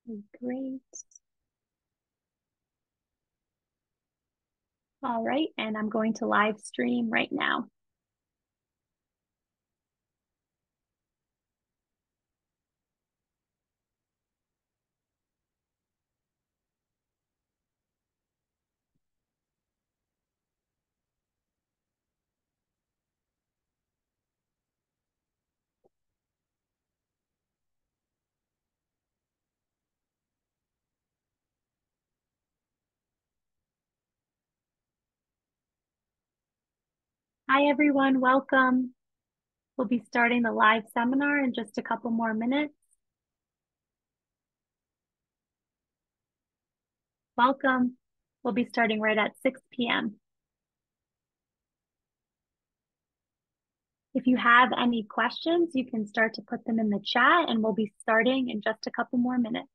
Okay, great. All right, and I'm going to live stream right now. Hi, everyone. Welcome. We'll be starting the live seminar in just a couple more minutes. Welcome. We'll be starting right at 6 p.m. If you have any questions, you can start to put them in the chat, and we'll be starting in just a couple more minutes.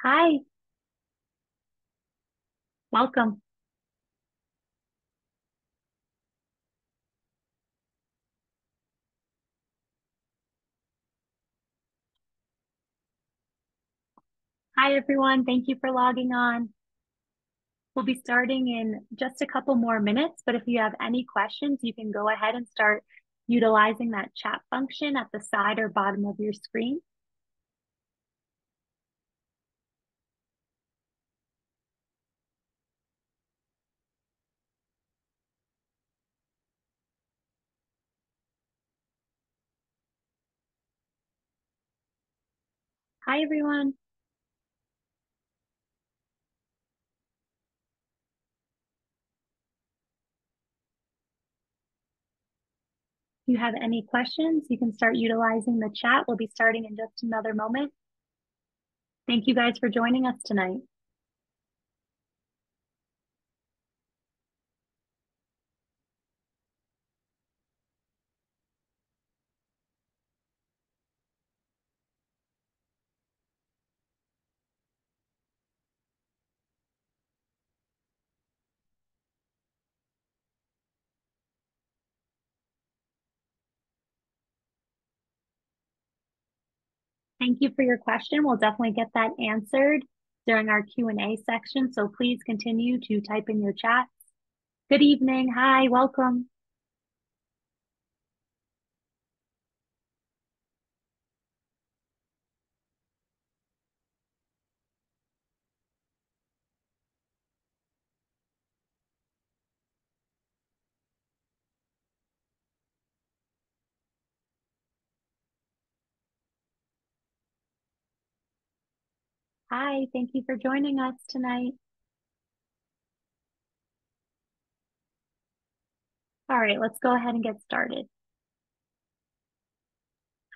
Hi. Welcome. Hi, everyone. Thank you for logging on. We'll be starting in just a couple more minutes, but if you have any questions, you can go ahead and start utilizing that chat function at the side or bottom of your screen. Hi, everyone. If you have any questions, you can start utilizing the chat. We'll be starting in just another moment. Thank you guys for joining us tonight. Thank you for your question. We'll definitely get that answered during our Q&A section, so please continue to type in your chats. Good evening. Hi, welcome. Hi, thank you for joining us tonight. All right, let's go ahead and get started.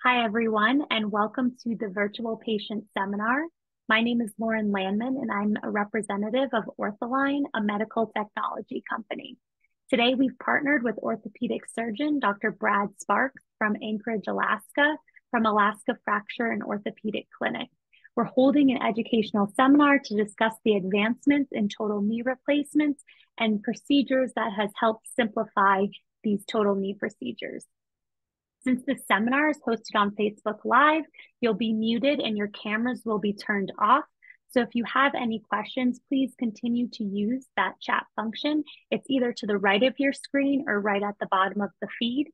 Hi, everyone, and welcome to the virtual patient seminar. My name is Lauren Landman, and I'm a representative of Ortholine, a medical technology company. Today, we've partnered with orthopedic surgeon Dr. Brad Sparks from Anchorage, Alaska, from Alaska Fracture and Orthopedic Clinic. We're holding an educational seminar to discuss the advancements in total knee replacements and procedures that has helped simplify these total knee procedures. Since this seminar is hosted on Facebook Live, you'll be muted and your cameras will be turned off. So if you have any questions, please continue to use that chat function. It's either to the right of your screen or right at the bottom of the feed.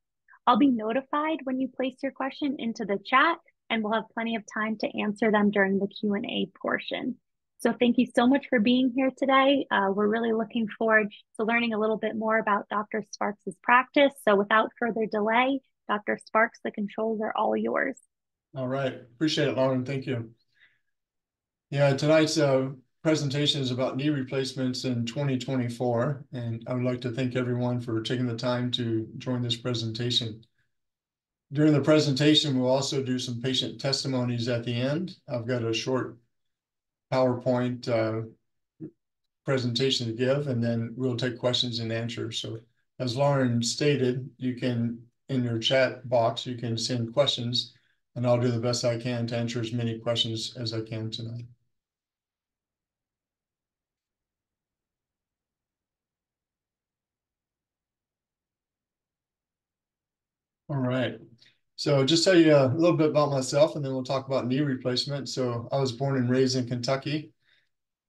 I'll be notified when you place your question into the chat, and we'll have plenty of time to answer them during the Q&A portion. So thank you so much for being here today. We're really looking forward to learning a little bit more about Dr. Sparks' practice. So without further delay, Dr. Sparks, the controls are all yours. All right. Appreciate it, Lauren. Thank you. Yeah, tonight's presentation is about knee replacements in 2024, and I would like to thank everyone for taking the time to join this presentation. During the presentation, we'll also do some patient testimonies at the end. I've got a short PowerPoint presentation to give, and then we'll take questions and answers. So as Lauren stated, you can, in your chat box, you can send questions, and I'll do the best I can to answer as many questions as I can tonight. All right. So just tell you a little bit about myself, and then we'll talk about knee replacement. So I was born and raised in Kentucky,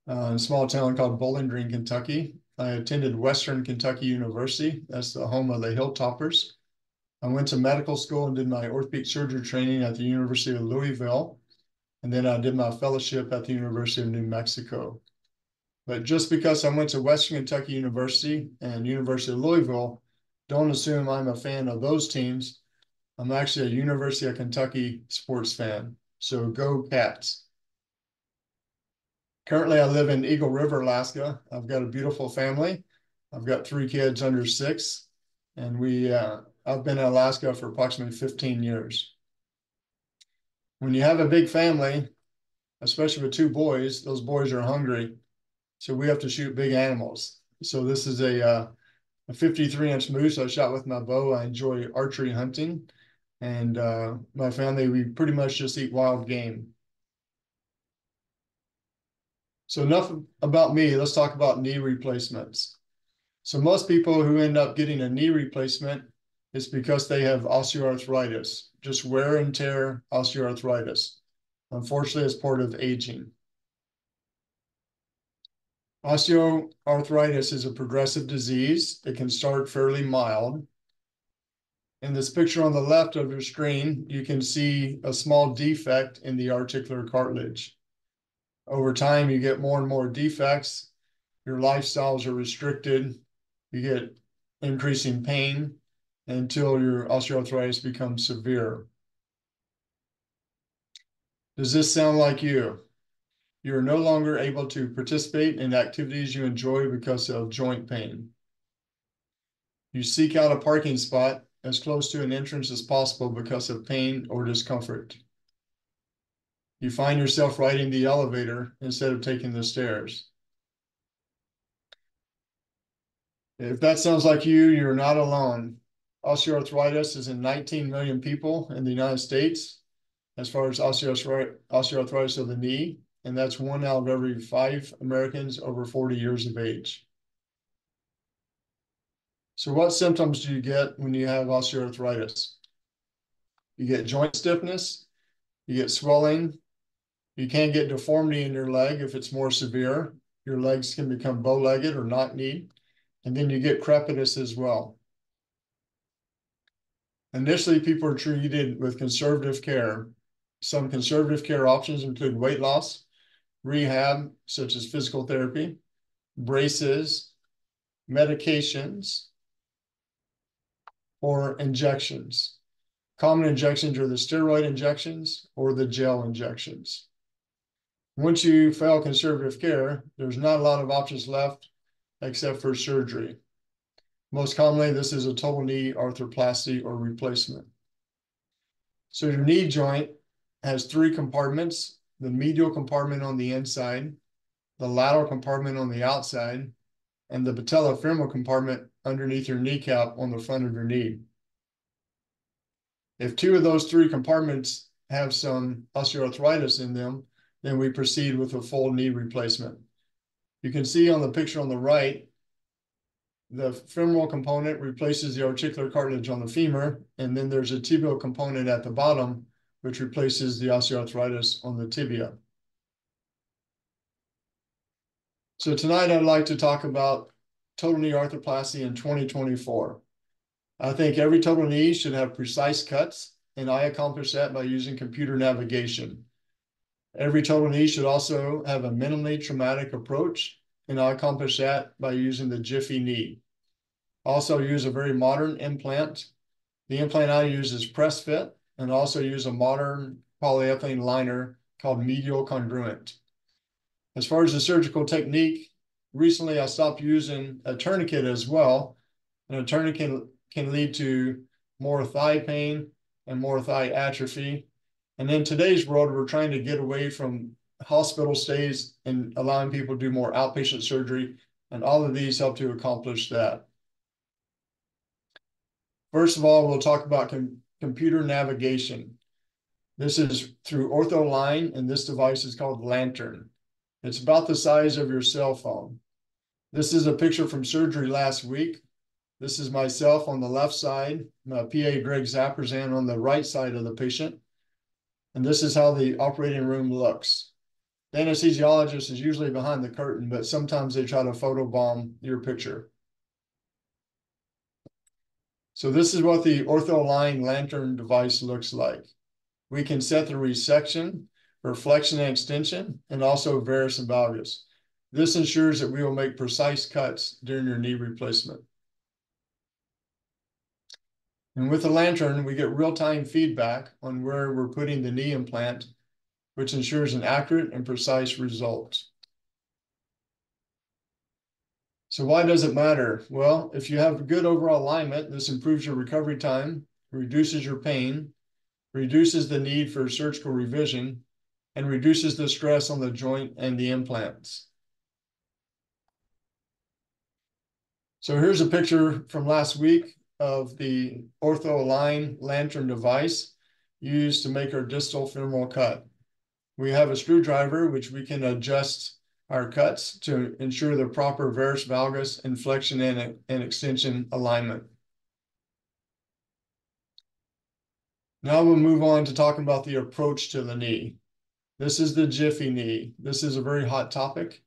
in a small town called Bowling Green, Kentucky. I attended Western Kentucky University. That's the home of the Hilltoppers. I went to medical school and did my orthopedic surgery training at the University of Louisville. And then I did my fellowship at the University of New Mexico. But just because I went to Western Kentucky University and University of Louisville, don't assume I'm a fan of those teams. I'm actually a University of Kentucky sports fan. So go Cats. Currently, I live in Eagle River, Alaska. I've got a beautiful family. I've got 3 kids under 6, and I've been in Alaska for approximately 15 years. When you have a big family, especially with 2 boys, those boys are hungry. So we have to shoot big animals. So this is a 53-inch moose I shot with my bow. I enjoy archery hunting. And my family, we pretty much just eat wild game. So enough about me. Let's talk about knee replacements. So most people who end up getting a knee replacement is because they have osteoarthritis, just wear and tear osteoarthritis. Unfortunately, it's part of aging. Osteoarthritis is a progressive disease. It can start fairly mild. In this picture on the left of your screen, you can see a small defect in the articular cartilage. Over time, you get more and more defects. Your lifestyles are restricted. You get increasing pain until your osteoarthritis becomes severe. Does this sound like you? You're no longer able to participate in activities you enjoy because of joint pain. You seek out a parking spot as close to an entrance as possible because of pain or discomfort. You find yourself riding the elevator instead of taking the stairs. If that sounds like you, you're not alone. Osteoarthritis is in 19 million people in the United States as far as osteoarthritis of the knee, and that's 1 out of every 5 Americans over 40 years of age. So what symptoms do you get when you have osteoarthritis? You get joint stiffness, you get swelling, you can get deformity in your leg if it's more severe. Your legs can become bow-legged or knock-kneed, and then you get crepitus as well. Initially, people are treated with conservative care. Some conservative care options include weight loss, rehab, such as physical therapy, braces, medications, or injections. Common injections are the steroid injections or the gel injections. Once you fail conservative care, there's not a lot of options left except for surgery. Most commonly, this is a total knee arthroplasty or replacement. So your knee joint has 3 compartments: the medial compartment on the inside, the lateral compartment on the outside, and the patellofemoral compartment underneath your kneecap on the front of your knee. If 2 of those 3 compartments have some osteoarthritis in them, then we proceed with a full knee replacement. You can see on the picture on the right, the femoral component replaces the articular cartilage on the femur, and then there's a tibial component at the bottom, which replaces the osteoarthritis on the tibia. So tonight I'd like to talk about total knee arthroplasty in 2024. I think every total knee should have precise cuts, and I accomplish that by using computer navigation. Every total knee should also have a minimally traumatic approach, and I accomplish that by using the Jiffy knee. Also use a very modern implant. The implant I use is press fit, and also use a modern polyethylene liner called medial congruent. As far as the surgical technique, recently I stopped using a tourniquet as well, and a tourniquet can lead to more thigh pain and more thigh atrophy. And in today's world, we're trying to get away from hospital stays and allowing people to do more outpatient surgery, and all of these help to accomplish that. First of all, we'll talk about computer navigation. This is through OrthoLine, and this device is called Lantern. It's about the size of your cell phone. This is a picture from surgery last week. This is myself on the left side, PA Greg Zapperzan on the right side of the patient. And this is how the operating room looks. The anesthesiologist is usually behind the curtain, but sometimes they try to photobomb your picture. So this is what the ortho-align lantern device looks like. We can set the resection for flexion and extension, and also varus and valgus. This ensures that we will make precise cuts during your knee replacement. And with the lantern, we get real-time feedback on where we're putting the knee implant, which ensures an accurate and precise result. So why does it matter? Well, if you have good overall alignment, this improves your recovery time, reduces your pain, reduces the need for surgical revision, and reduces the stress on the joint and the implants. So here's a picture from last week of the ortho-align lantern device used to make our distal femoral cut. We have a screwdriver which we can adjust our cuts to ensure the proper varus valgus inflection and extension alignment. Now we'll move on to talking about the approach to the knee. This is the Jiffy knee. This is a very hot topic.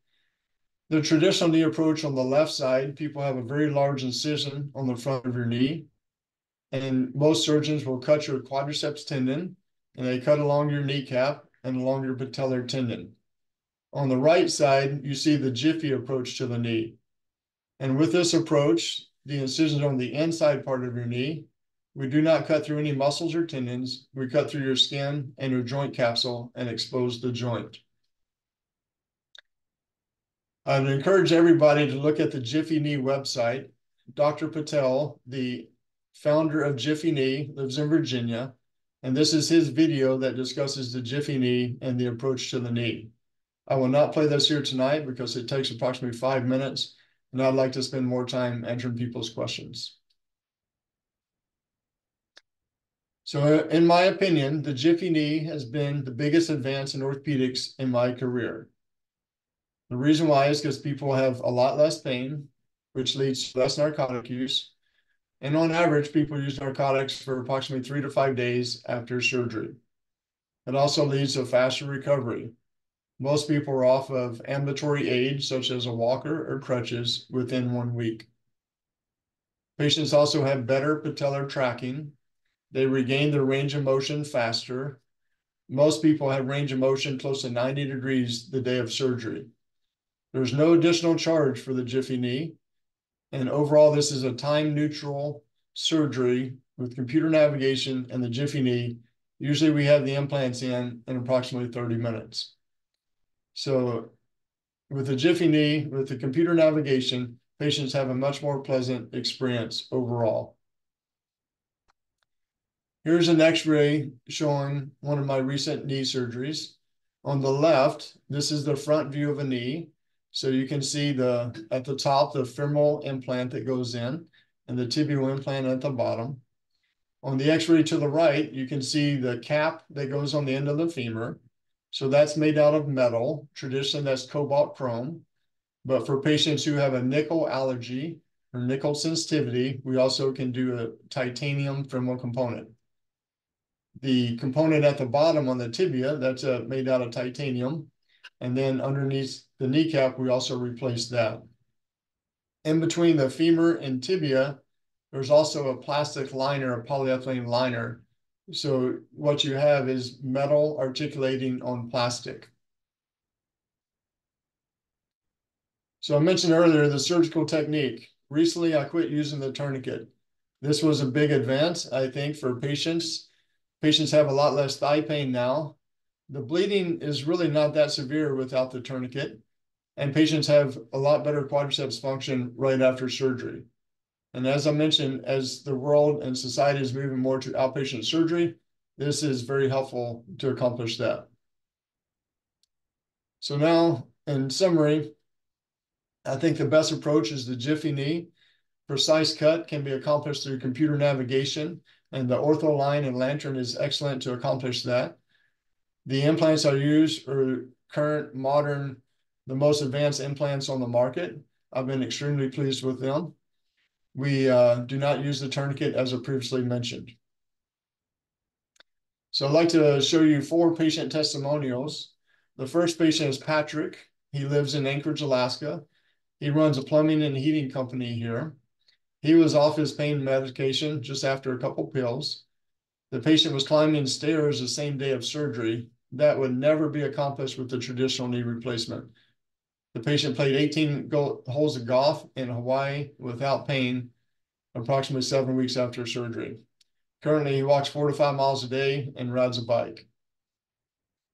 The traditional knee approach on the left side, people have a very large incision on the front of your knee. And most surgeons will cut your quadriceps tendon, and they cut along your kneecap and along your patellar tendon. On the right side, you see the Jiffy approach to the knee. And with this approach, the incisions on the inside part of your knee, we do not cut through any muscles or tendons. We cut through your skin and your joint capsule and expose the joint. I'd encourage everybody to look at the Jiffy Knee website. Dr. Patel, the founder of Jiffy Knee, lives in Virginia, and this is his video that discusses the Jiffy Knee and the approach to the knee. I will not play this here tonight because it takes approximately 5 minutes, and I'd like to spend more time answering people's questions. So in my opinion, the Jiffy Knee has been the biggest advance in orthopedics in my career. The reason why is because people have a lot less pain, which leads to less narcotic use. And on average, people use narcotics for approximately 3 to 5 days after surgery. It also leads to faster recovery. Most people are off of ambulatory aids, such as a walker or crutches, within 1 week. Patients also have better patellar tracking. They regain their range of motion faster. Most people have range of motion close to 90 degrees the day of surgery. There's no additional charge for the Jiffy Knee. And overall, this is a time-neutral surgery with computer navigation and the Jiffy Knee. Usually we have the implants in approximately 30 minutes. So with the Jiffy Knee, with the computer navigation, patients have a much more pleasant experience overall. Here's an X-ray showing one of my recent knee surgeries. On the left, this is the front view of a knee. So you can see at the top, the femoral implant that goes in and the tibial implant at the bottom. On the X-ray to the right, you can see the cap that goes on the end of the femur. So that's made out of metal. Traditionally, that's cobalt chrome. But for patients who have a nickel allergy or nickel sensitivity, we also can do a titanium femoral component. The component at the bottom on the tibia, that's made out of titanium. And then underneath the kneecap, we also replace that. In between the femur and tibia, there's also a plastic liner, a polyethylene liner. So what you have is metal articulating on plastic. So I mentioned earlier the surgical technique. Recently, I quit using the tourniquet. This was a big advance, I think, for patients. Patients have a lot less thigh pain now. The bleeding is really not that severe without the tourniquet, and patients have a lot better quadriceps function right after surgery. And as I mentioned, as the world and society is moving more to outpatient surgery, this is very helpful to accomplish that. So now, in summary, I think the best approach is the Jiffy Knee. Precise cut can be accomplished through computer navigation, and the ortho-align and lantern is excellent to accomplish that. The implants I use are current, modern, the most advanced implants on the market. I've been extremely pleased with them. We do not use the tourniquet as I previously mentioned. So I'd like to show you 4 patient testimonials. The first patient is Patrick. He lives in Anchorage, Alaska. He runs a plumbing and heating company here. He was off his pain medication just after a couple pills. The patient was climbing stairs the same day of surgery. That would never be accomplished with the traditional knee replacement. The patient played 18 holes of golf in Hawaii without pain, approximately 7 weeks after surgery. Currently, he walks 4 to 5 miles a day and rides a bike.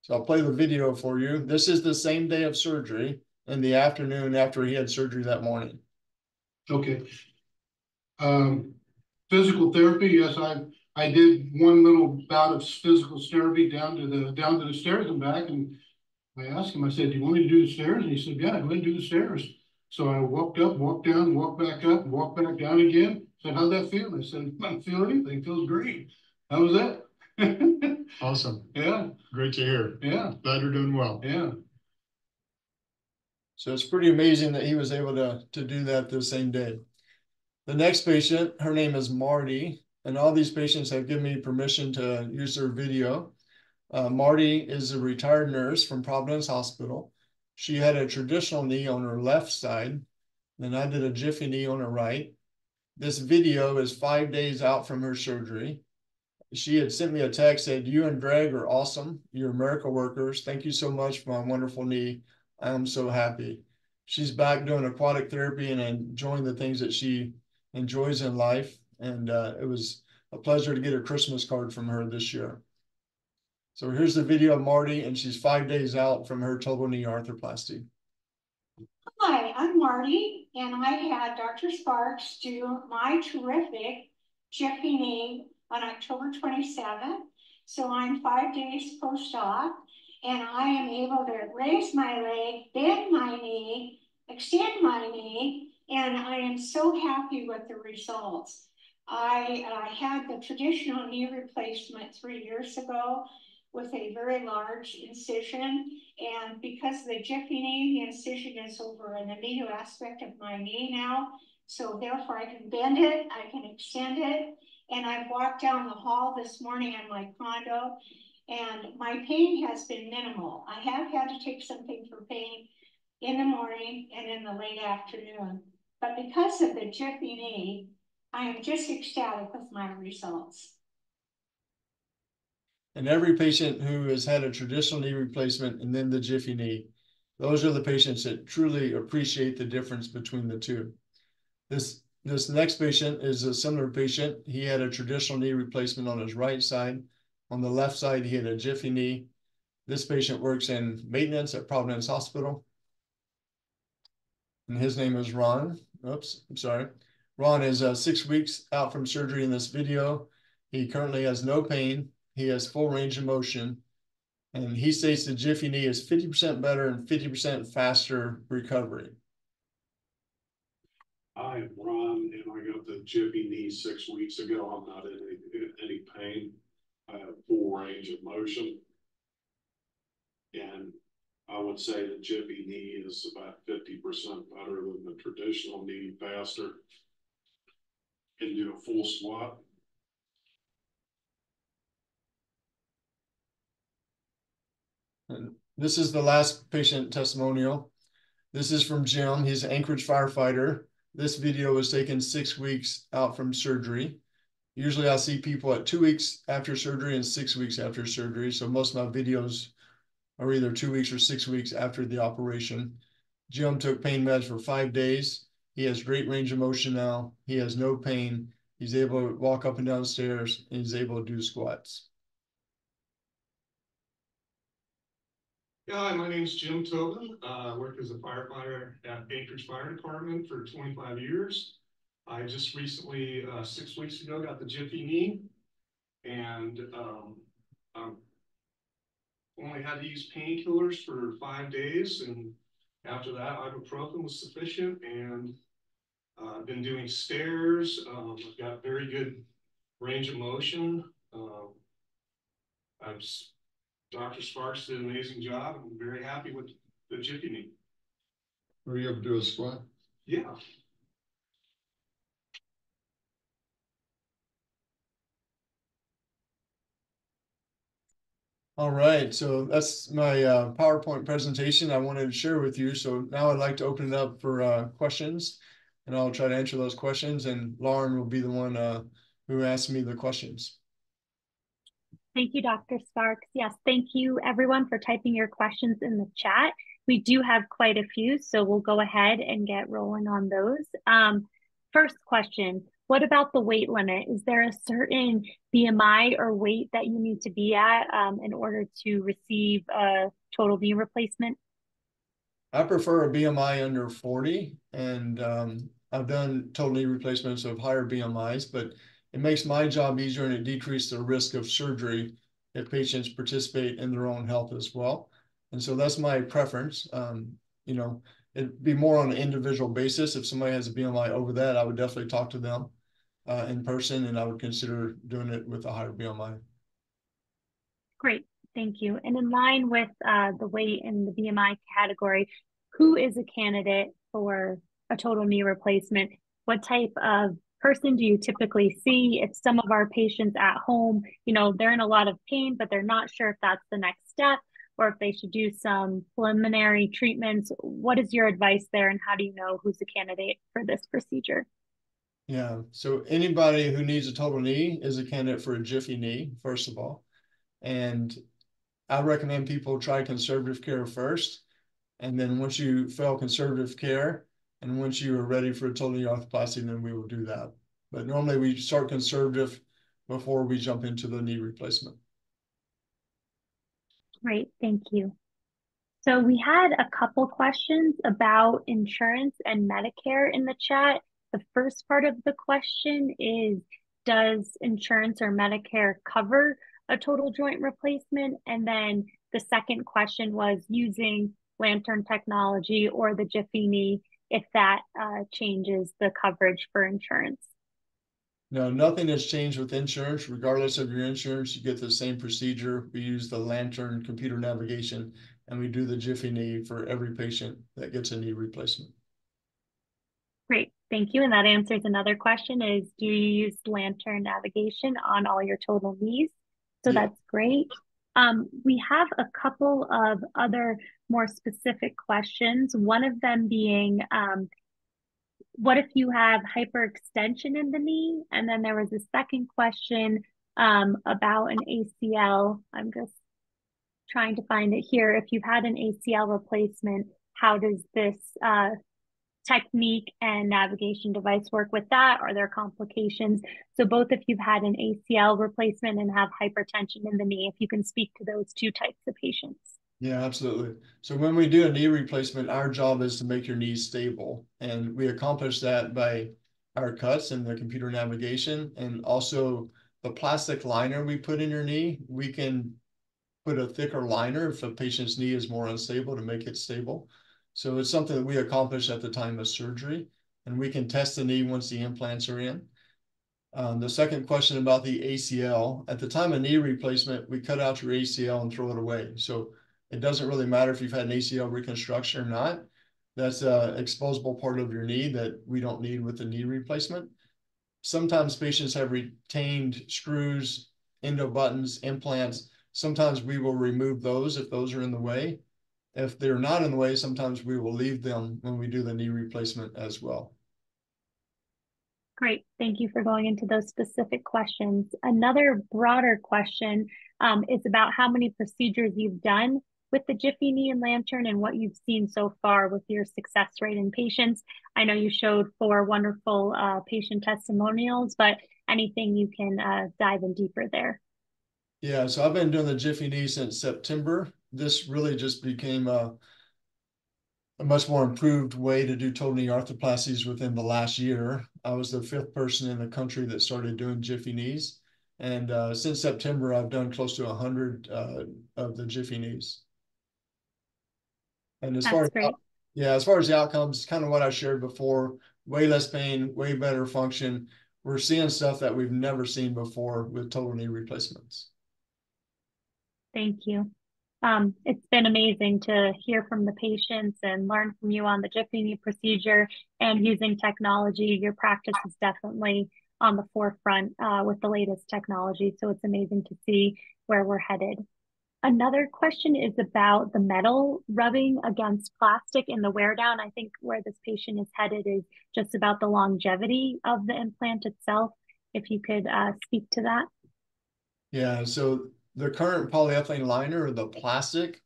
So I'll play the video for you. This is the same day of surgery in the afternoon after he had surgery that morning. Okay. Physical therapy, yes, I did one little bout of physical therapy down to the stairs and back, and I asked him, I said, "Do you want me to do the stairs?" And he said, "Yeah, go ahead and do the stairs." So I walked up, walked down, walked back up, walked back down again. Said, "How'd that feel?" I said, "I don't feel anything. It feels great." That was it. Awesome. Yeah. Great to hear. Yeah. Glad you're doing well. Yeah. So it's pretty amazing that he was able to do that the same day. The next patient, her name is Marty, and all these patients have given me permission to use their video. Marty is a retired nurse from Providence Hospital. She had a traditional knee on her left side, and I did a Jiffy knee on her right. This video is 5 days out from her surgery. She had sent me a text, said, "You and Greg are awesome. You're miracle workers. Thank you so much for my wonderful knee. I am so happy." She's back doing aquatic therapy and enjoying the things that she enjoys in life. And it was a pleasure to get a Christmas card from her this year. So here's the video of Marty, and she's 5 days out from her total knee arthroplasty. Hi, I'm Marty, and I had Dr. Sparks do my terrific Jiffy knee on October 27th. So I'm 5 days post-op, and I am able to raise my leg, bend my knee, extend my knee, and I am so happy with the results. I had the traditional knee replacement 3 years ago with a very large incision. And because of the Jiffy knee, the incision is over in the medial aspect of my knee now. So therefore I can bend it, I can extend it. And I've walked down the hall this morning in my condo, and my pain has been minimal. I have had to take something for pain in the morning and in the late afternoon. But because of the Jiffy knee, I am just ecstatic with my results. And every patient who has had a traditional knee replacement and then the Jiffy knee, those are the patients that truly appreciate the difference between the two. This next patient is a similar patient. He had a traditional knee replacement on his right side. On the left side, he had a Jiffy knee. This patient works in maintenance at Providence Hospital. And his name is Ron. Oops, I'm sorry. Ron is 6 weeks out from surgery in this video. He currently has no pain. He has full range of motion. And he states the Jiffy knee is 50% better and 50% faster recovery. I am Ron, and I got the Jiffy knee 6 weeks ago. I'm not in any pain. I have full range of motion. And I would say the Jiffy knee is about 50% better than the traditional knee, faster. Can do a full squat. And this is the last patient testimonial. This is from Jim. He's an Anchorage firefighter. This video was taken 6 weeks out from surgery. Usually I see people at 2 weeks after surgery and 6 weeks after surgery. So most of my videos are either 2 weeks or 6 weeks after the operation. Jim took pain meds for 5 days. He has great range of motion now. He has no pain. He's able to walk up and down stairs, and he's able to do squats. Yeah, hi, my name is Jim Tobin. I worked as a firefighter at Anchorage Fire Department for 25 years. I just recently, 6 weeks ago, got the Jiffy knee, and only had to use painkillers for 5 days, and after that, ibuprofen was sufficient, and I've been doing stairs. I've got very good range of motion. I'm Dr. Sparks did an amazing job. I'm very happy with the Jiffy knee. Were you able to do a squat? Yeah. All right, so that's my PowerPoint presentation I wanted to share with you. So now I'd like to open it up for questions, and I'll try to answer those questions. And Lauren will be the one who asks me the questions. Thank you, Dr. Sparks. Yes, thank you everyone for typing your questions in the chat. We do have quite a few, so we'll go ahead and get rolling on those. First question, what about the weight limit? Is there a certain BMI or weight that you need to be at in order to receive a total knee replacement? I prefer a BMI under 40, and I've done total knee replacements of higher BMIs, but it makes my job easier and it decreases the risk of surgery if patients participate in their own health as well. And so that's my preference. You know, it'd be more on an individual basis. If somebody has a BMI over that, I would definitely talk to them in person, and I would consider doing it with a higher BMI. Great, thank you. And in line with the weight and the BMI category, who is a candidate for a total knee replacement? What type of person do you typically see? If some of our patients at home, you know, they're in a lot of pain, but they're not sure if that's the next step or if they should do some preliminary treatments, what is your advice there and how do you know who's a candidate for this procedure? Yeah, so anybody who needs a total knee is a candidate for a Jiffy knee, first of all. And I recommend people try conservative care first. And then once you fail conservative care, and once you are ready for a total knee arthroplasty, then we will do that. But normally we start conservative before we jump into the knee replacement. Great, thank you. So we had a couple questions about insurance and Medicare in the chat. The first part of the question is, does insurance or Medicare cover a total joint replacement? And then the second question was using Lantern technology or the Jiffy knee, if that changes the coverage for insurance. No, nothing has changed with insurance. Regardless of your insurance, you get the same procedure. We use the Lantern computer navigation, and we do the Jiffy knee for every patient that gets a knee replacement. Great, thank you. And that answers another question is, do you use Lantern navigation on all your total knees? So Yeah. that's great. We have a couple of other more specific questions. One of them being, what if you have hyperextension in the knee? And then there was a second question about an ACL. I'm just trying to find it here. If you've had an ACL replacement, how does this technique and navigation device work with that? Are there complications? So both if you've had an ACL replacement and have hypertension in the knee, if you can speak to those two types of patients. Yeah, absolutely. So when we do a knee replacement, our job is to make your knee stable. And we accomplish that by our cuts and the computer navigation, and also the plastic liner we put in your knee. We can put a thicker liner if a patient's knee is more unstable to make it stable. So it's something that we accomplish at the time of surgery, and we can test the knee once the implants are in. The second question about the ACL, at the time of knee replacement, we cut out your ACL and throw it away. So it doesn't really matter if you've had an ACL reconstruction or not. That's an exposable part of your knee that we don't need with the knee replacement. Sometimes patients have retained screws, endo buttons, implants. Sometimes we will remove those if those are in the way. If they're not in the way, sometimes we will leave them when we do the knee replacement as well. Great. Thank you for going into those specific questions. Another broader question is about how many procedures you've done with the Jiffy knee and Lantern and what you've seen so far with your success rate in patients. I know you showed 4 wonderful patient testimonials, but anything you can dive in deeper there. Yeah, so I've been doing the Jiffy knee since September. This really just became a much more improved way to do total knee arthroplasties within the last year. I was the 5th person in the country that started doing Jiffy knees. And since September, I've done close to 100 of the Jiffy knees. And as far as, yeah, as far as the outcomes, kind of what I shared before, way less pain, way better function. We're seeing stuff that we've never seen before with total knee replacements. Thank you. It's been amazing to hear from the patients and learn from you on the Jiffy knee procedure and using technology. Your practice is definitely on the forefront with the latest technology. So it's amazing to see where we're headed. Another question is about the metal rubbing against plastic and the wear down. I think where this patient is headed is just about the longevity of the implant itself. If you could speak to that. Yeah, so the current polyethylene liner, or the plastic,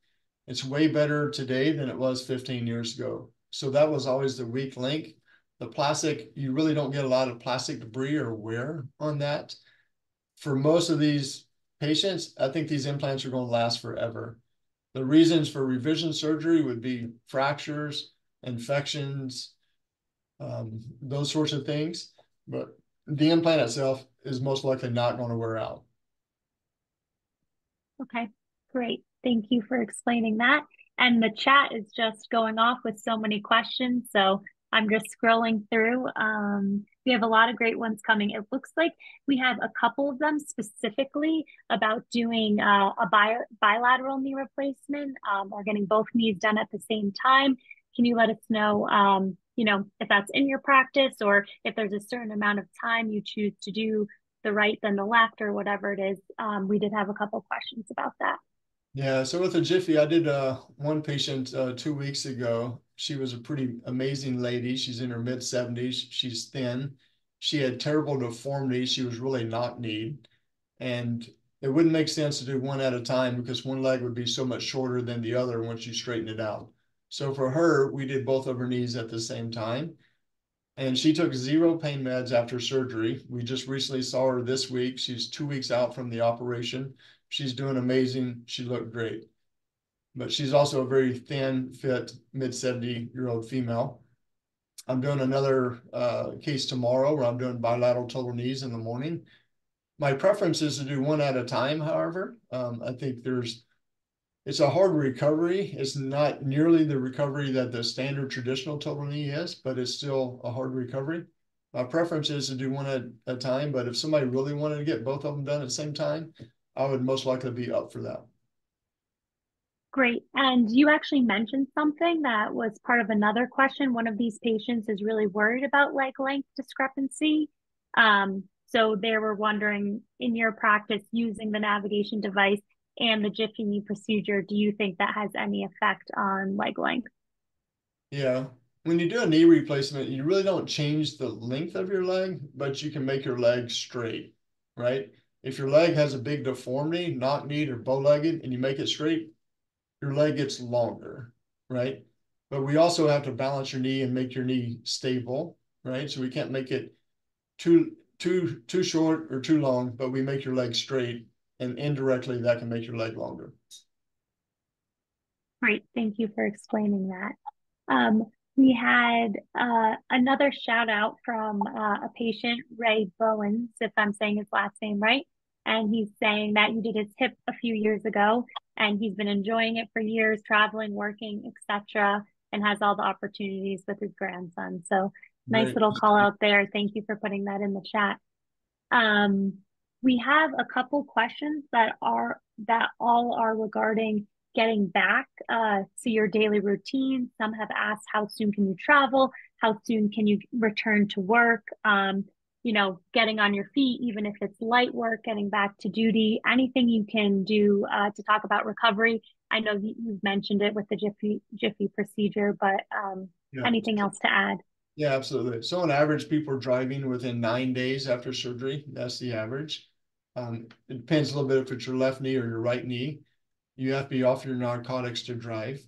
it's way better today than it was 15 years ago. So that was always the weak link. The plastic, you really don't get a lot of plastic debris or wear on that. For most of these patients, I think these implants are going to last forever. The reasons for revision surgery would be fractures, infections, those sorts of things. But the implant itself is most likely not going to wear out. Okay, great. Thank you for explaining that. And the chat is just going off with so many questions. So I'm just scrolling through. We have a lot of great ones coming. It looks like we have a couple of them specifically about doing a bilateral knee replacement or getting both knees done at the same time. Can you let us know, if that's in your practice or if there's a certain amount of time you choose to do the right than the left or whatever it is. We did have a couple questions about that. Yeah, so with the Jiffy, I did one patient 2 weeks ago. She was a pretty amazing lady. She's in her mid-70s. She's thin. She had terrible deformities. She was really knock-kneed. And it wouldn't make sense to do one at a time because one leg would be so much shorter than the other once you straighten it out. So for her, we did both of her knees at the same time. And she took 0 pain meds after surgery. We just recently saw her this week. She's 2 weeks out from the operation. She's doing amazing. She looked great. But she's also a very thin, fit, mid-70-year-old female. I'm doing another case tomorrow where I'm doing bilateral total knees in the morning. My preference is to do one at a time, however. I think it's a hard recovery. It's not nearly the recovery that the standard traditional total knee is, but it's still a hard recovery. My preference is to do one at a time, but if somebody really wanted to get both of them done at the same time, I would most likely be up for that. Great. And you actually mentioned something that was part of another question. One of these patients is really worried about leg length discrepancy. So they were wondering, in your practice, using the navigation device and the Jiffy knee procedure, do you think that has any effect on leg length? Yeah. When you do a knee replacement, you really don't change the length of your leg, but you can make your leg straight, right? If your leg has a big deformity, knock-kneed or bow-legged, and you make it straight, your leg gets longer, right? But we also have to balance your knee and make your knee stable, right? So we can't make it too short or too long, but we make your leg straight, and indirectly that can make your leg longer. Great. Thank you for explaining that. We had another shout out from a patient, Ray Bowens, if I'm saying his last name right. And he's saying that you did his hip a few years ago and he's been enjoying it for years, traveling, working, etc., and has all the opportunities with his grandson. So nice little call out there. Thank you for putting that in the chat. We have a couple questions that all are regarding getting back to your daily routine. Some have asked, how soon can you travel? How soon can you return to work? Getting on your feet, even if it's light work, getting back to duty, anything you can do to talk about recovery. I know you've mentioned it with the Jiffy procedure, but anything else to add? Yeah, absolutely. So on average, people are driving within 9 days after surgery. That's the average. It depends a little bit if it's your left knee or your right knee. You have to be off your narcotics to drive.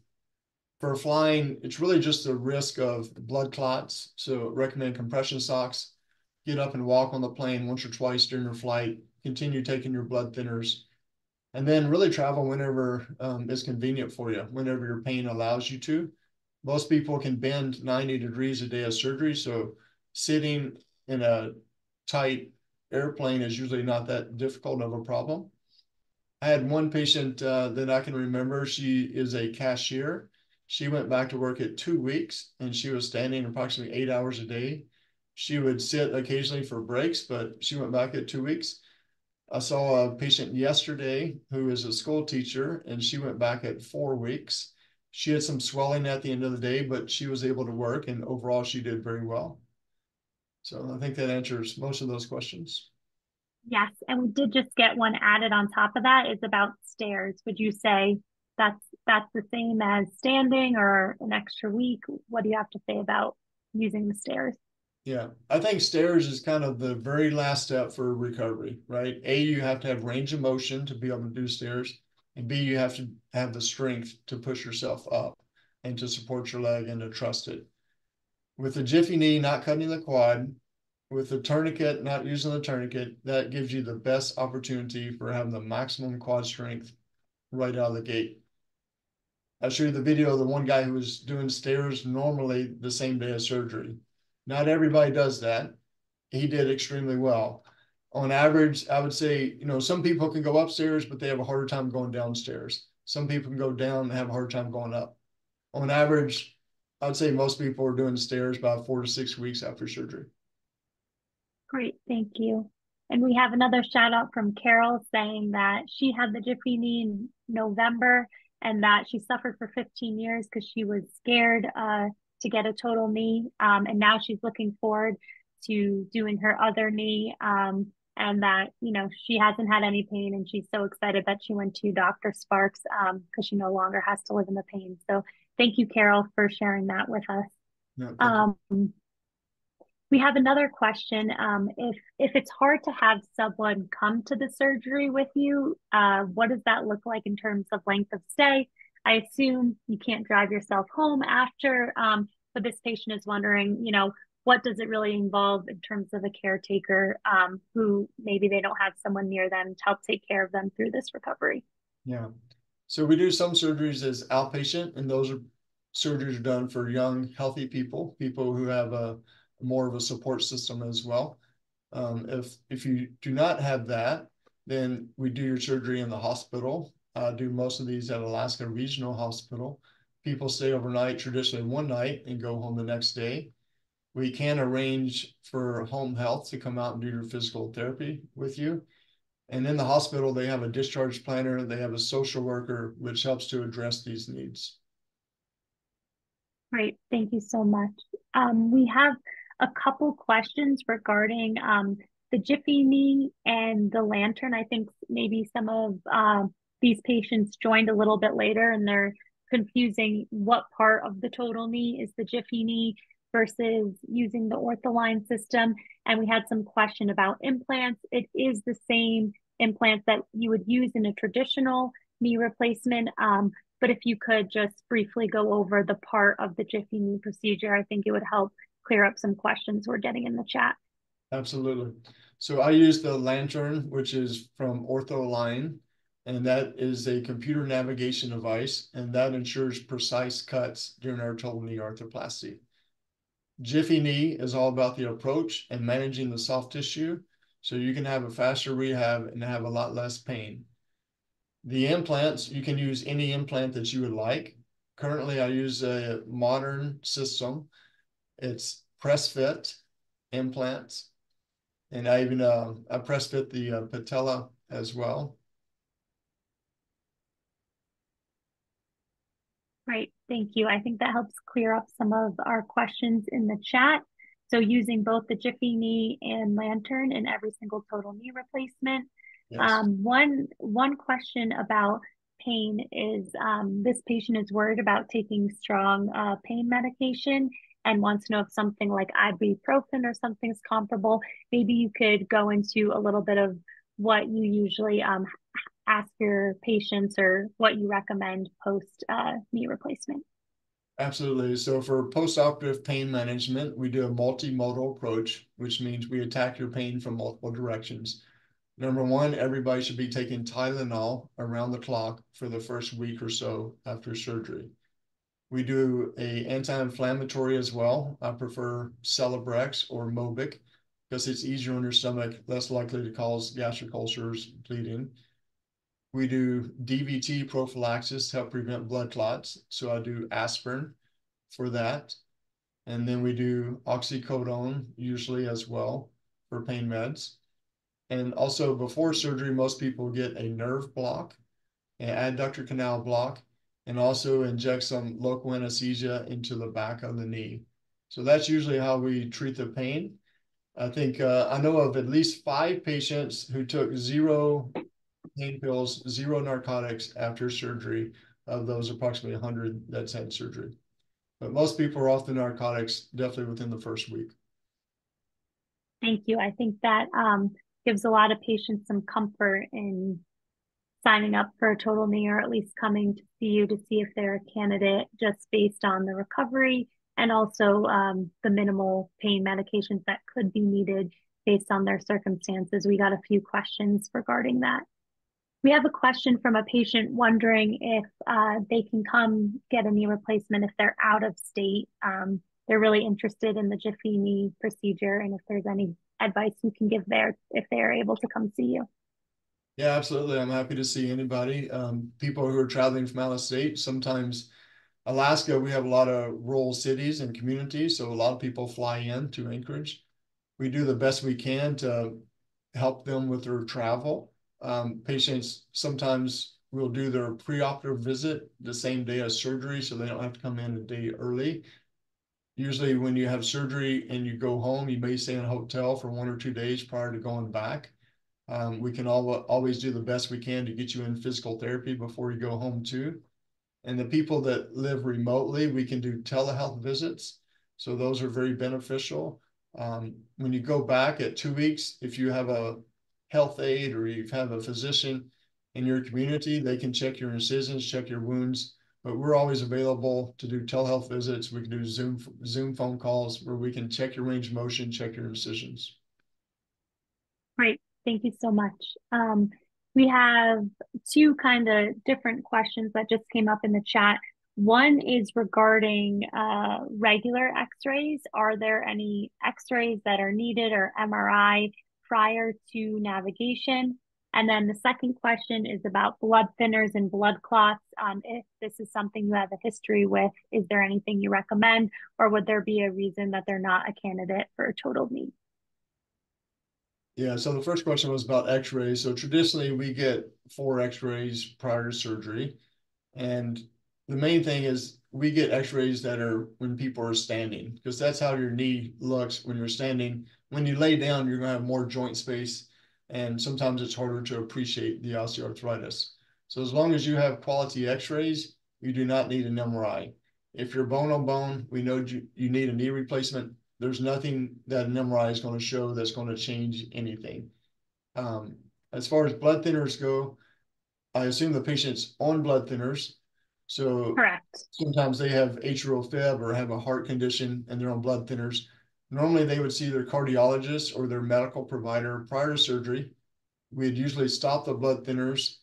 For flying, it's really just the risk of blood clots. So recommend compression socks. Get up and walk on the plane once or twice during your flight. Continue taking your blood thinners. And then really travel whenever is convenient for you, whenever your pain allows you to. Most people can bend 90 degrees a day of surgery, so sitting in a tight airplane is usually not that difficult of a problem. I had one patient that I can remember. She is a cashier. She went back to work at 2 weeks, and she was standing approximately 8 hours a day. She would sit occasionally for breaks, but she went back at 2 weeks. I saw a patient yesterday who is a school teacher, and she went back at 4 weeks. She had some swelling at the end of the day, but she was able to work, and overall she did very well. So I think that answers most of those questions. Yes, and we did just get one added on top of that. It's about stairs. Would you say that's the same as standing or an extra week? What do you have to say about using the stairs? Yeah, I think stairs is kind of the very last step for recovery, right? A, you have to have range of motion to be able to do stairs, and B, you have to have the strength to push yourself up and to support your leg and to trust it. With the Jiffy knee not cutting the quad, with the tourniquet not using the tourniquet, that gives you the best opportunity for having the maximum quad strength right out of the gate. I'll show you the video of the one guy who was doing stairs normally the same day as surgery. Not everybody does that. He did extremely well. On average, I would say, some people can go upstairs, but they have a harder time going downstairs. Some people can go down and have a harder time going up. On average, I would say most people are doing stairs about 4 to 6 weeks after surgery. Great, thank you. And we have another shout out from Carol saying that she had the Jiffy knee in November and that she suffered for 15 years because she was scared to get a total knee. And now she's looking forward to doing her other knee. And that, she hasn't had any pain and she's so excited that she went to Dr. Sparks because she no longer has to live in the pain. So thank you, Carol, for sharing that with us. No, thank you. We have another question. If it's hard to have someone come to the surgery with you, what does that look like in terms of length of stay? I assume you can't drive yourself home after, but this patient is wondering, what does it really involve in terms of a caretaker who maybe they don't have someone near them to help take care of them through this recovery? Yeah. So we do some surgeries as outpatient, and those surgeries are done for young, healthy people who have a more of a support system as well. If you do not have that, then we do your surgery in the hospital. Do most of these at Alaska Regional Hospital. People stay overnight, traditionally one night, and go home the next day. We can arrange for home health to come out and do your physical therapy with you. And in the hospital, they have a discharge planner, they have a social worker, which helps to address these needs. Great, thank you so much. We have a couple questions regarding the Jiffy knee and the lantern. I think maybe some of these patients joined a little bit later and they're confusing what part of the total knee is the Jiffy knee versus using the Ortholine system. And we had some question about implants. It is the same implants that you would use in a traditional knee replacement. But if you could just briefly go over the part of the Jiffy knee procedure, I think it would help clear up some questions we're getting in the chat. Absolutely. So I use the lantern, which is from Ortholine, and that is a computer navigation device, and that ensures precise cuts during our total knee arthroplasty. Jiffy knee is all about the approach and managing the soft tissue, so you can have a faster rehab and have a lot less pain. The implants, you can use any implant that you would like. Currently, I use a modern system. It's press fit implants. And I even I press fit the patella as well. Great, thank you. I think that helps clear up some of our questions in the chat. So using both the Jiffy knee and lantern in every single total knee replacement. Yes. One question about pain is this patient is worried about taking strong pain medication and wants to know if something like ibuprofen or something's comparable. Maybe you could go into a little bit of what you usually ask your patients or what you recommend post knee replacement. Absolutely. So for postoperative pain management, we do a multimodal approach, which means we attack your pain from multiple directions. Number one, everybody should be taking Tylenol around the clock for the first week or so after surgery. We do a anti-inflammatory as well. I prefer Celebrex or Mobic because it's easier on your stomach, less likely to cause gastric ulcers, bleeding. We do DVT prophylaxis to help prevent blood clots. So I do aspirin for that. And then we do oxycodone usually as well for pain meds. And also before surgery, most people get a nerve block, an adductor canal block, and also inject some local anesthesia into the back of the knee. So that's usually how we treat the pain. I think I know of at least 5 patients who took 0 pain pills, 0 narcotics after surgery. Of those, approximately 100 that's had surgery. But most people are off the narcotics definitely within the first week. Thank you. I think that gives a lot of patients some comfort in signing up for a total knee, or at least coming to see you to see if they're a candidate just based on the recovery and also the minimal pain medications that could be needed based on their circumstances. We got a few questions regarding that. We have a question from a patient wondering if they can come get a knee replacement if they're out of state. They're really interested in the Jiffy knee procedure, and if there's any advice you can give there if they are able to come see you. Yeah, absolutely. I'm happy to see anybody. People who are traveling from out of state. Sometimes Alaska, we have a lot of rural cities and communities, so a lot of people fly in to Anchorage. We do the best we can to help them with their travel. Patients sometimes will do their preoperative visit the same day as surgery, so they don't have to come in a day early. Usually when you have surgery and you go home, you may stay in a hotel for 1 or 2 days prior to going back. We can always do the best we can to get you in physical therapy before you go home too. And the people that live remotely, we can do telehealth visits. So those are very beneficial. When you go back at 2 weeks, if you have a health aide or you have a physician in your community, they can check your incisions, check your wounds. But we're always available to do telehealth visits. We can do Zoom phone calls where we can check your range of motion, check your incisions. Great. Thank you so much. We have 2 kind of different questions that just came up in the chat. One is regarding regular x-rays. Are there any x-rays that are needed or MRI prior to navigation? And then the second question is about blood thinners and blood clots. If this is something you have a history with, is there anything you recommend, or would there be a reason that they're not a candidate for a total knee? Yeah, so the first question was about x-rays. So traditionally we get 4 x-rays prior to surgery. And the main thing is we get x-rays that are when people are standing, because that's how your knee looks when you're standing. When you lay down, you're gonna have more joint space, and sometimes it's harder to appreciate the osteoarthritis. So as long as you have quality x-rays, you do not need an MRI. If you're bone on bone, we know you need a knee replacement. There's nothing that an MRI is going to show that's going to change anything. As far as blood thinners go, I assume the patient's on blood thinners. So Correct. sometimes they have atrial fib or have a heart condition and they're on blood thinners. Normally they would see their cardiologist or their medical provider prior to surgery. We'd usually stop the blood thinners.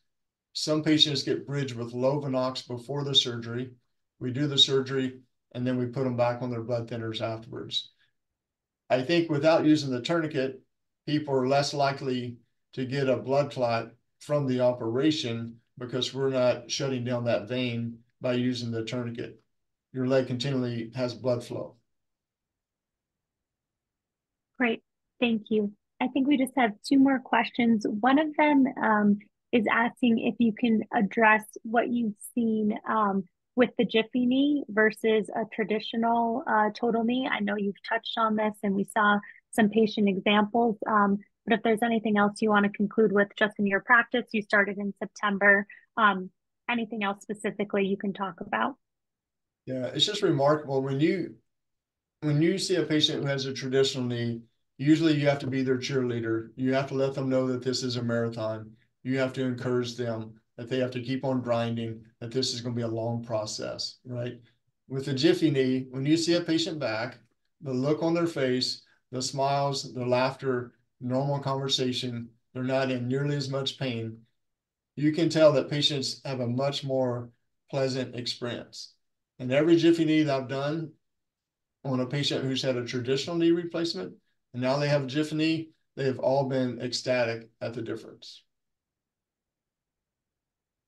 Some patients get bridged with Lovenox before the surgery. We do the surgery and then we put them back on their blood thinners afterwards. I think without using the tourniquet, people are less likely to get a blood clot from the operation because we're not shutting down that vein by using the tourniquet. Your leg continually has blood flow. Great. Thank you. I think we just have 2 more questions. One of them is asking if you can address what you've seen with the Jiffy knee versus a traditional total knee. I know you've touched on this and we saw some patient examples, but if there's anything else you want to conclude with just in your practice, you started in September, anything else specifically you can talk about? Yeah, it's just remarkable when you see a patient who has a traditional knee, usually you have to be their cheerleader. You have to let them know that this is a marathon. You have to encourage them that they have to keep on grinding, that this is going to be a long process, right? With the Jiffy knee, when you see a patient back, the look on their face, the smiles, the laughter, normal conversation, they're not in nearly as much pain. You can tell that patients have a much more pleasant experience. And every Jiffy knee that I've done on a patient who's had a traditional knee replacement, and now they have a Jiffy knee, they have all been ecstatic at the difference.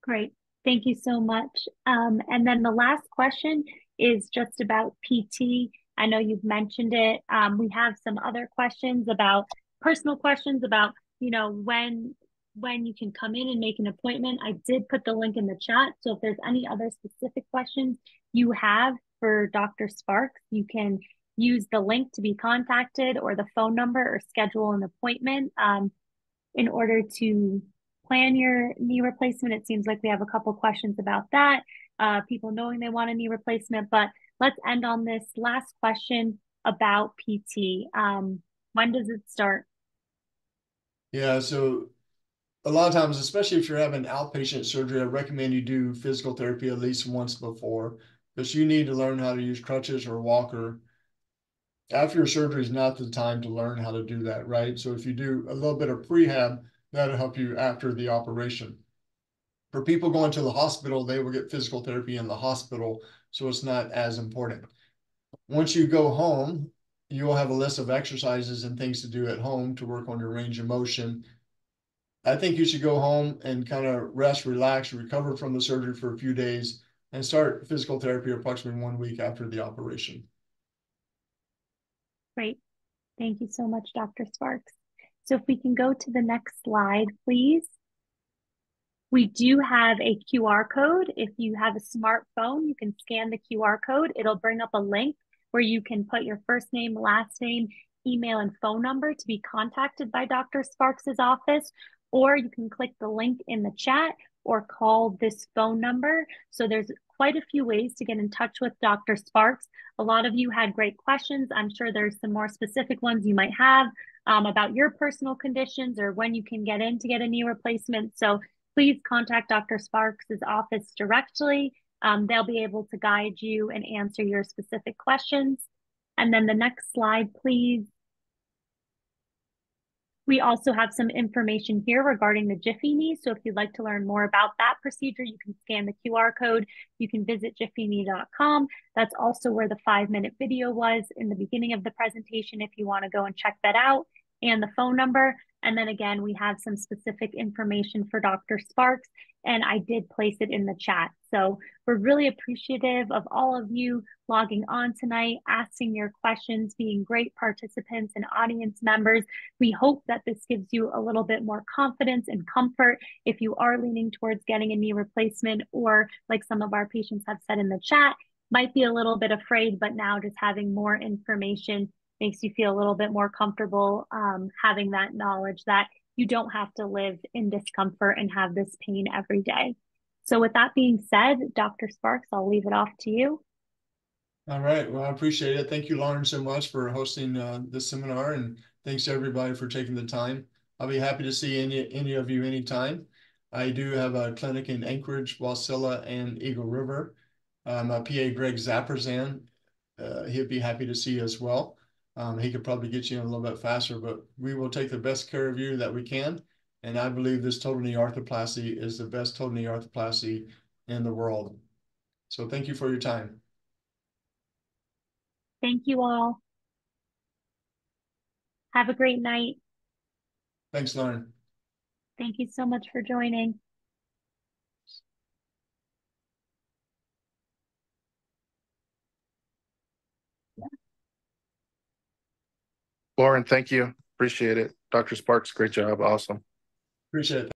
Great. Thank you so much. And then the last question is just about PT. I know you've mentioned it. We have some other questions about personal questions about, when you can come in and make an appointment. I did put the link in the chat. So if there's any other specific questions you have for Dr. Sparks, you can use the link to be contacted or the phone number or schedule an appointment in order to plan your knee replacement. It seems like we have a couple questions about that, people knowing they want a knee replacement, but let's end on this last question about PT. When does it start? Yeah, so a lot of times, especially if you're having outpatient surgery, I recommend you do physical therapy at least once before, because you need to learn how to use crutches or walker. After your surgery is not the time to learn how to do that, right? So if you do a little bit of prehab, that'll help you after the operation. For people going to the hospital, they will get physical therapy in the hospital, so it's not as important. Once you go home, you'll have a list of exercises and things to do at home to work on your range of motion. I think you should go home and kind of rest, relax, recover from the surgery for a few days and start physical therapy approximately 1 week after the operation. Great. Thank you so much, Dr. Sparks. So if we can go to the next slide, please. We do have a QR code. If you have a smartphone, you can scan the QR code. It'll bring up a link where you can put your first name, last name, email, and phone number to be contacted by Dr. Sparks's office, or you can click the link in the chat or call this phone number. So there's quite a few ways to get in touch with Dr. Sparks. A lot of you had great questions. I'm sure there's some more specific ones you might have about your personal conditions or when you can get in to get a knee replacement. So please contact Dr. Sparks' office directly. They'll be able to guide you and answer your specific questions. And then the next slide, please. We also have some information here regarding the Jiffy knee. So if you'd like to learn more about that procedure, you can scan the QR code. You can visit jiffyknee.com. That's also where the 5-minute video was in the beginning of the presentation if you want to go and check that out, and the phone number. And then again, we have some specific information for Dr. Sparks, and I did place it in the chat. So we're really appreciative of all of you logging on tonight, asking your questions, being great participants and audience members. We hope that this gives you a little bit more confidence and comfort if you are leaning towards getting a knee replacement, or like some of our patients have said in the chat, might be a little bit afraid, but now just having more information makes you feel a little bit more comfortable, having that knowledge that you don't have to live in discomfort and have this pain every day. So with that being said, Dr. Sparks, I'll leave it off to you. All right. Well, I appreciate it. Thank you, Lauren, so much for hosting this seminar, and thanks to everybody for taking the time. I'll be happy to see any of you anytime. I do have a clinic in Anchorage, Wasilla, and Eagle River. My PA, Greg Zapperzan, he'll be happy to see you as well. He could probably get you in a little bit faster, but we will take the best care of you that we can. And I believe this total knee arthroplasty is the best total knee arthroplasty in the world. So thank you for your time. Thank you all. Have a great night. Thanks, Lauren. Thank you so much for joining. Lauren, thank you. Appreciate it. Dr. Sparks, great job. Awesome. Appreciate it.